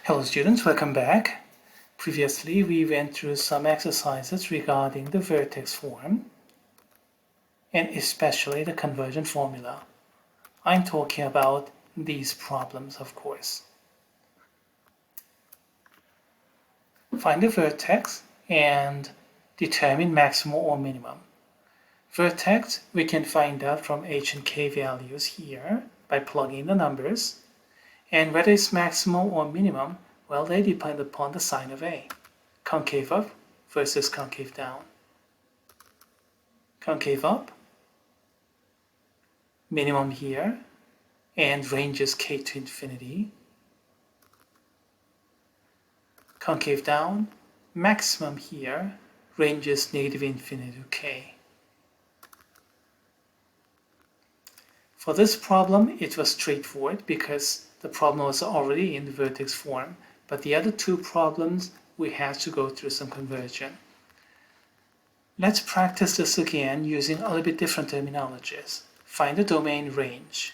Hello students, welcome back. Previously we went through some exercises regarding the vertex form and especially the conversion formula. I'm talking about these problems, of course. Find the vertex and determine maximum or minimum. Vertex we can find out from h and k values here by plugging the numbers. And whether it's maximum or minimum, well, they depend upon the sign of A. Concave up versus concave down. Concave up, minimum here, and ranges k to infinity. Concave down, maximum here, ranges negative infinity to k. For this problem, it was straightforward because the problem was already in the vertex form, but the other two problems, we had to go through some conversion. Let's practice this again using a little bit different terminologies. Find the domain range.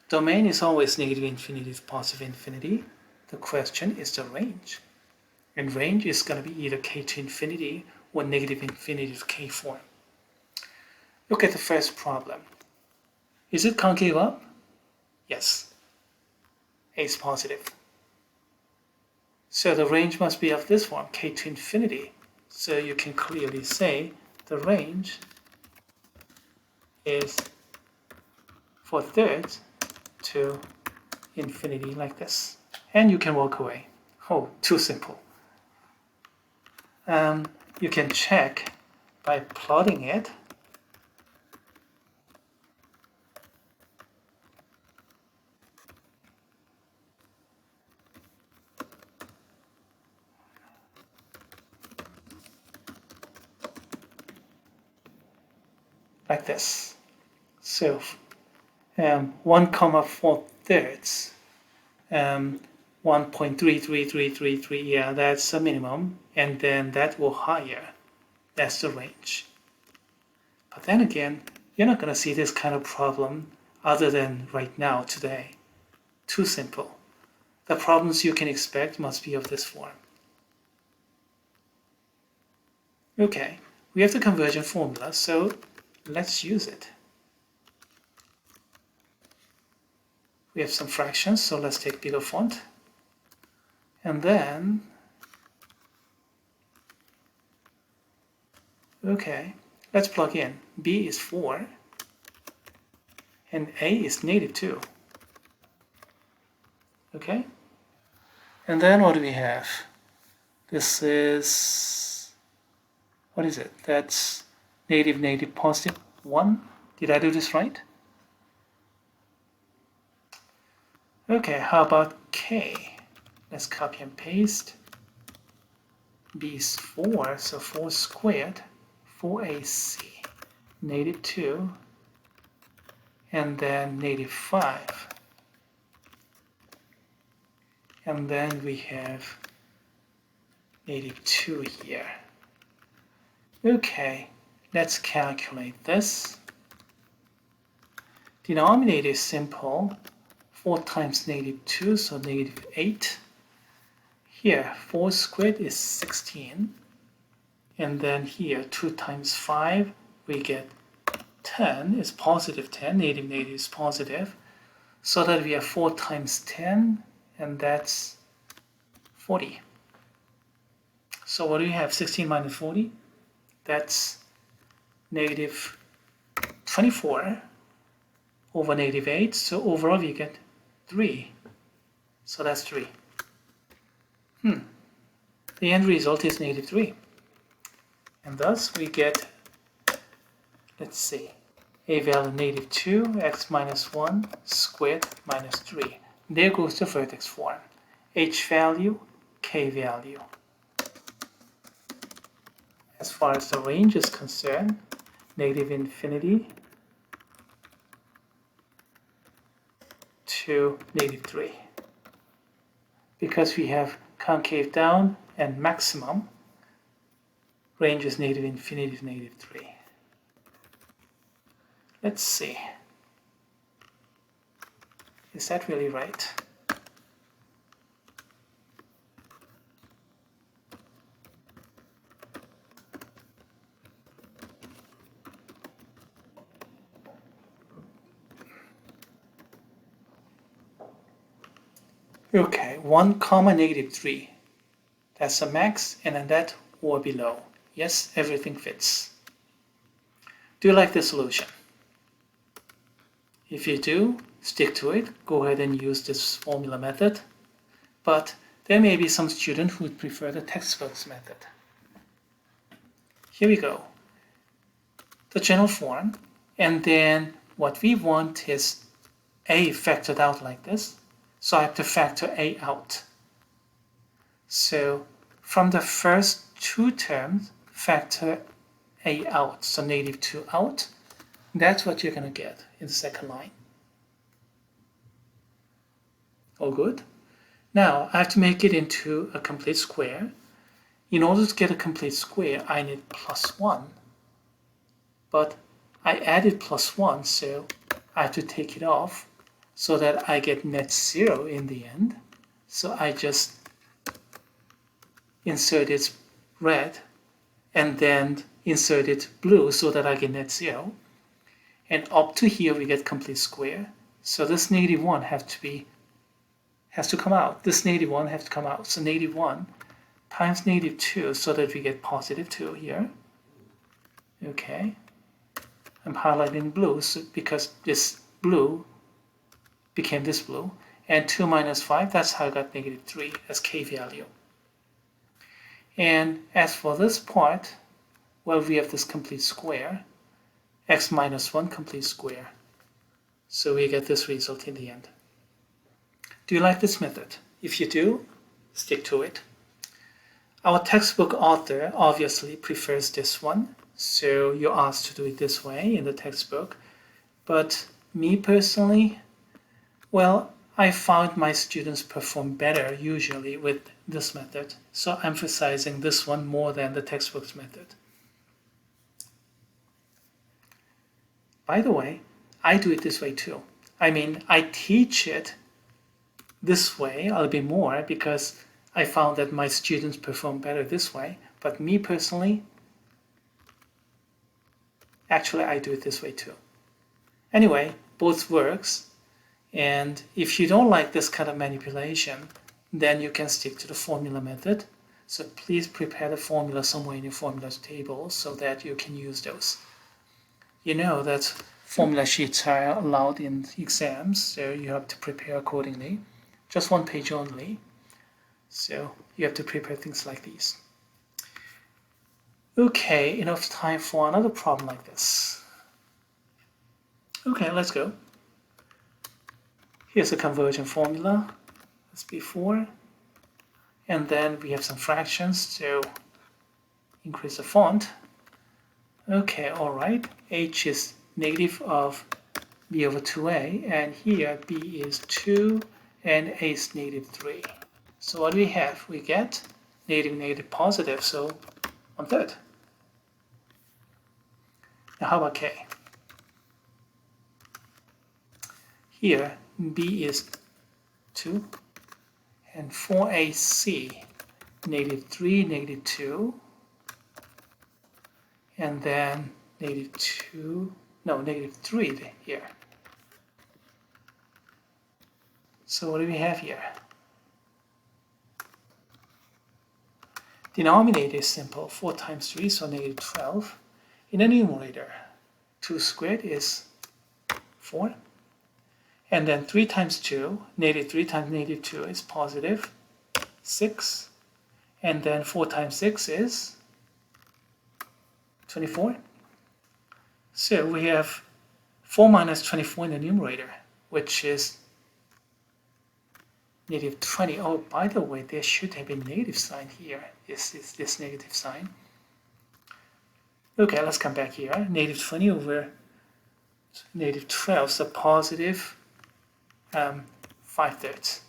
Domain is always negative infinity to positive infinity. The question is the range. And range is going to be either k to infinity or negative infinity to k form. Look at the first problem. Is it concave up? Yes. A is positive. So the range must be of this form, k to infinity. So you can clearly say the range is for thirds to infinity like this. And you can walk away. Oh, too simple. You can check by plotting it. Like this. So 1,4 thirds, 1.33333, yeah, that's the minimum, and then that will higher. That's the range. But then again, you're not going to see this kind of problem other than right now, today. Too simple. The problems you can expect must be of this form. Okay, we have the conversion formula, so let's use it. We have some fractions, so let's take bigger font. And then, okay, let's plug in. B is 4, and A is negative 2. Okay? And then what do we have? This is, what is it? That's negative, negative, positive 1. Did I do this right? Okay, how about K? Let's copy and paste. B is 4, so 4 squared, 4AC, negative 2, and then negative 5. And then we have negative 2 here. Okay, let's calculate this. Denominator is simple. 4 times negative 2, so negative 8. Here, 4 squared is 16. And then here, 2 times 5, we get 10 is positive 10. Negative, negative is positive. So that we have 4 times 10, and that's 40. So what do we have? 16 minus 40? That's negative 24 over negative 8. So overall we get 3. So that's 3. The end result is negative 3. And thus we get, let's see, a value negative 2, x minus 1 squared minus 3. There goes the vertex form. H value, k value. As far as the range is concerned, negative infinity to negative 3. Because we have concave down and maximum, range is negative infinity to negative 3. Let's see. Is that really right? Okay, 1 comma negative 3. That's the max, and then that or below. Yes, everything fits. Do you like the solution? If you do, stick to it. Go ahead and use this formula method. But there may be some students who would prefer the textbook's method. Here we go. The general form, and then what we want is a factored out like this. So I have to factor a out. So from the first two terms, factor a out. So negative 2 out. That's what you're going to get in the second line. All good? Now I have to make it into a complete square. In order to get a complete square, I need plus 1. But I added plus 1, so I have to take it off so that I get net 0 in the end. So I just inserted red and then inserted blue so that I get net 0. And up to here we get complete square. So this negative 1 has to come out. This negative 1 has to come out. So negative 1 times negative 2 so that we get positive 2 here. Okay. I'm highlighting blue because this blue became this blue. And 2 minus 5, that's how I got negative 3 as k value. And as for this part, well, we have this complete square. X minus 1 complete square. So we get this result in the end. Do you like this method? If you do, stick to it. Our textbook author obviously prefers this one, so you're asked to do it this way in the textbook. But me personally, well, I found my students perform better usually with this method, so I'm emphasizing this one more than the textbook's method. By the way, I do it this way too. I mean, I teach it this way a little bit more because I found that my students perform better this way. But me personally, actually I do it this way too. Anyway, both works. And if you don't like this kind of manipulation, then you can stick to the formula method. So please prepare the formula somewhere in your formulas table so that you can use those. You know that formula sheets are allowed in exams, so you have to prepare accordingly. Just one page only. So you have to prepare things like these. Okay, enough time for another problem like this. Okay, let's go. Here's a conversion formula as before. And then we have some fractions, so increase the font. Okay, all right. H is negative of b over 2a, and here b is 2 and a is negative 3. So what do we have? We get negative, negative, positive, so 1/3. Now how about k? Here b is 2 and 4ac, negative 3, negative 2, and then negative 3 here. So what do we have here? Denominator is simple, 4 times 3, so negative 12. In the numerator, 2 squared is 4. And then 3 times 2, negative 3 times negative 2 is positive 6. And then 4 times 6 is 24. So we have 4 minus 24 in the numerator, which is negative 20. Oh, by the way, there should have been negative sign here. Is this negative sign? Okay, let's come back here. Negative 20 over negative 12, so positive 5/3.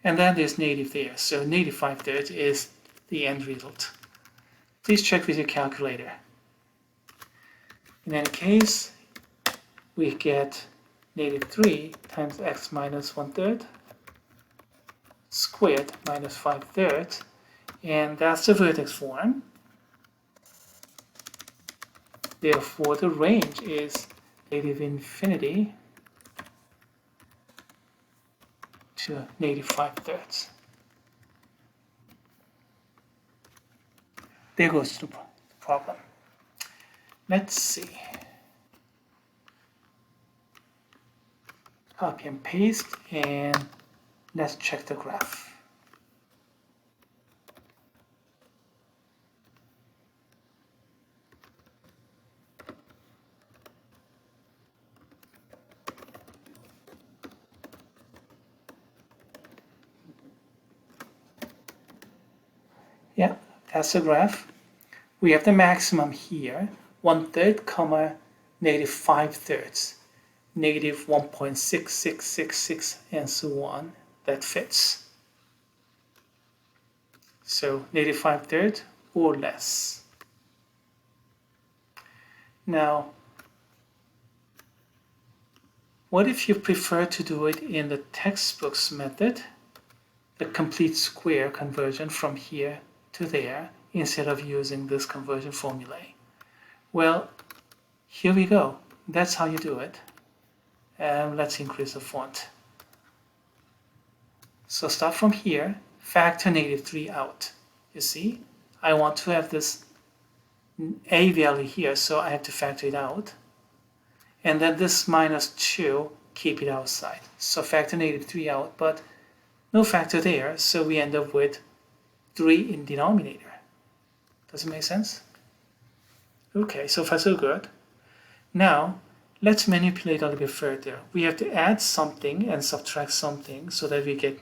And then there's negative there, so negative 5/3 is the end result. Please check with your calculator. In any case, we get negative 3 times x minus 1/3 squared minus 5/3, and that's the vertex form. Therefore, the range is negative infinity to negative 5/3. There goes the problem. Let's see. Copy and paste, and let's check the graph. Yeah, that's the graph. We have the maximum here, 1/3, comma, negative 5/3, negative 1.6666, and so on. That fits. So negative 5/3 or less. Now, what if you prefer to do it in the textbook's method, the complete square conversion from here to there, instead of using this conversion formulae? Well, here we go. That's how you do it. Let's increase the font. So start from here, factor negative 3 out. You see, I want to have this a value here, so I have to factor it out. And then this minus 2, keep it outside. So factor negative 3 out, but no factor there, so we end up with 3 in denominator. Does it make sense? Okay, so far so good. Now, let's manipulate a little bit further. We have to add something and subtract something so that we get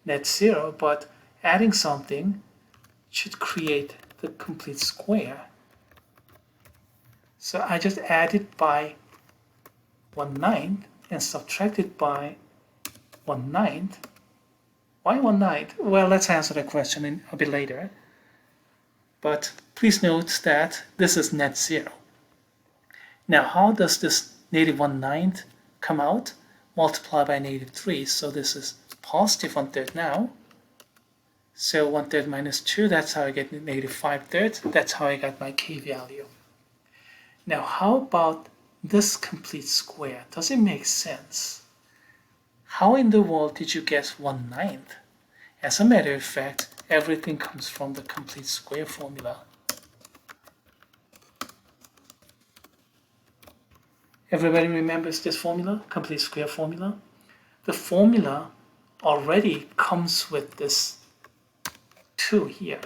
net 0, but adding something should create the complete square. So I just add it by 1/9 and subtract it by 1/9. Why 1/9? Well, let's answer that question a bit later. But please note that this is net 0. Now, how does this negative 1/9 come out? Multiply by negative 3, so this is positive 1/3 now. So 1/3 minus 2, that's how I get negative 5/3. That's how I got my k value. Now, how about this complete square? Does it make sense? How in the world did you guess 1/9? As a matter of fact, everything comes from the complete square formula. Everybody remembers this formula, complete square formula? The formula already comes with this 2 here.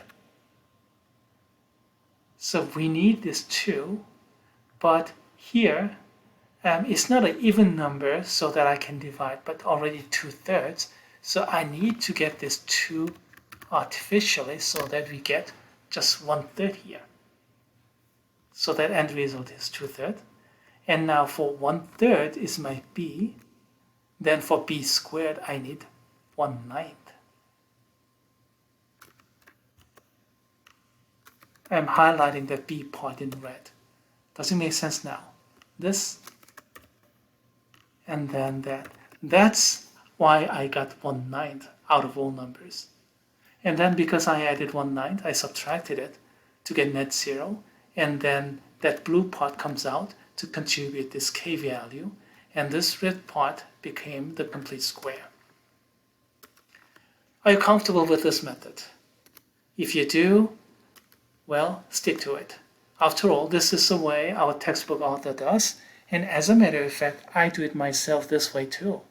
So we need this 2, but here it's not an even number so that I can divide, but already 2/3. So I need to get this 2 artificially so that we get just 1/3 here. So that end result is 2/3. And now for 1/3 is my b. Then for b squared, I need 1/9. I'm highlighting the b part in red. Does it make sense now? This and then that. That's why I got 1/9 out of all numbers. And then because I added 1/9, I subtracted it to get net 0. And then that blue part comes out to contribute this k value. And this red part became the complete square. Are you comfortable with this method? If you do, well, stick to it. After all, this is the way our textbook author does, and as a matter of fact, I do it myself this way too.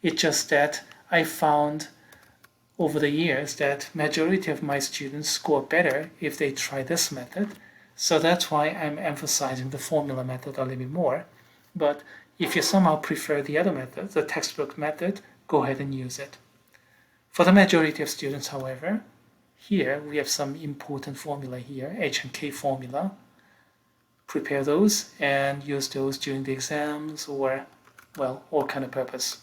It's just that I found over the years that majority of my students score better if they try this method, so that's why I'm emphasizing the formula method a little bit more. But if you somehow prefer the other method, the textbook method, go ahead and use it. For the majority of students, however, here we have some important formula here, H and K formula. Prepare those and use those during the exams or, well, all kind of purpose.